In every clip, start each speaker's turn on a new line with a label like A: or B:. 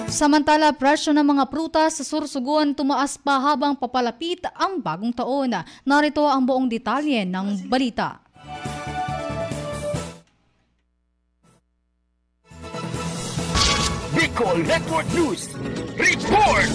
A: Samantala, presyo ng mga prutas sa Sorsogon tumaas pa habang papalapit ang bagong taon. Narito ang buong detalye ng balita.
B: Bicol Network News Report!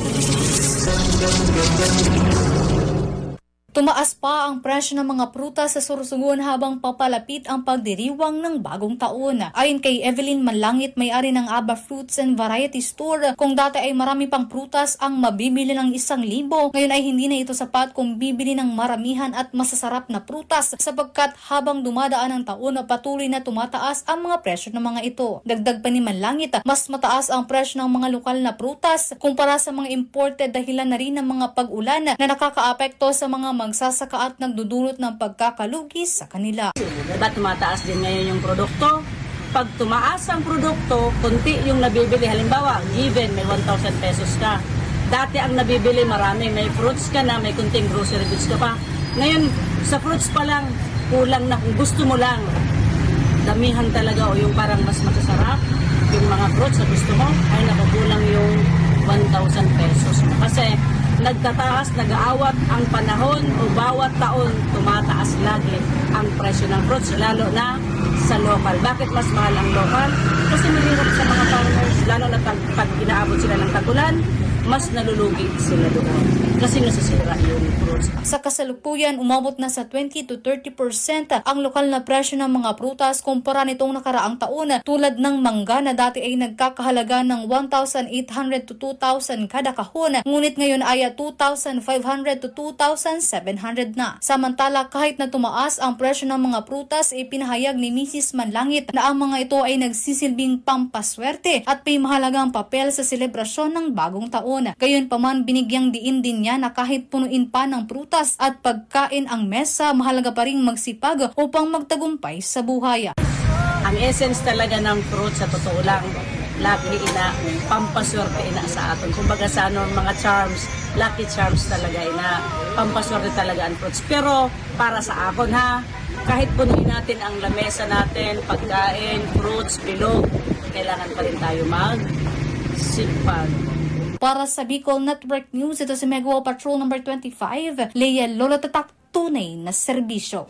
A: Tumaas pa ang presyo ng mga prutas sa Sorsogon habang papalapit ang pagdiriwang ng bagong taon. Ayon kay Evelyn Manlangit, may-ari ng Aba Fruits and Variety Store, kung dati ay marami pang prutas ang mabibili ng 1,000, ngayon ay hindi na ito sapat kung bibili ng maramihan at masasarap na prutas sapagkat habang dumadaan ang taon, patuloy na tumataas ang mga presyo ng mga ito. Dagdag pa ni Manlangit, mas mataas ang presyo ng mga lokal na prutas kumpara sa mga imported dahilan na rin ng mga pag-ulan na nakakaapekto sa mga magsasaka at nagdudulot ng pagkakalugi sa kanila.
C: Diba tumataas din ngayon yung produkto? Pag tumaas ang produkto, kunti yung nabibili. Halimbawa, given may 1,000 pesos ka. Dati ang nabibili marami, may fruits ka na, may kunting grocery goods ka pa. Ngayon, sa fruits pa lang, kulang na kung gusto mo lang. Damihan talaga o yung parang mas masasarap, yung mga fruits na gusto mo, ay nakukulang yung 1,000 pesos. Kasi nagtataas, nag-aawat ang panahon o bawat taon tumataas lagi ang presyo ng fruits, lalo na sa local. Bakit mas mahal ang local? Kasi mahirap sa mga farmers, lalo na pag inaabot sila ng tagulan, mas nalulugi sila doon kasi nasisira yung fruits.
A: Sa kasalukuyan, umabot na sa 20 to 30% ang lokal na presyo ng mga prutas kumpara nitong nakaraang taon, tulad ng mangga na dati ay nagkakahalaga ng 1,800 to 2,000 kada kahon, ngunit ngayon ay 2,500 to 2,700 na. Samantala, kahit na tumaas ang presyo ng mga prutas, ipinahayag ni Mrs. Manlangit na ang mga ito ay nagsisilbing pampaswerte at may mahalagang papel sa selebrasyon ng bagong taon. Gayunpaman, binigyang diin din niya na kahit punuin pa ng prutas at pagkain ang mesa, mahalaga pa rin magsipag upang magtagumpay sa buhay.
C: Ang essence talaga ng fruit, sa totoo lang, lucky ina, pampaswerte ina sa atin. Kumbaga sa mga charms, lucky charms talaga ina, pampaswerte talaga ang fruits. Pero para sa akin ha, kahit punuin natin ang lamesa natin, pagkain, fruits, bilog, kailangan pa rin tayo magsipag.
A: Para sa Bicol Network News, ito si Megawa Patrol number 25, Leia Lolo Tatak, tunay na serbisyo.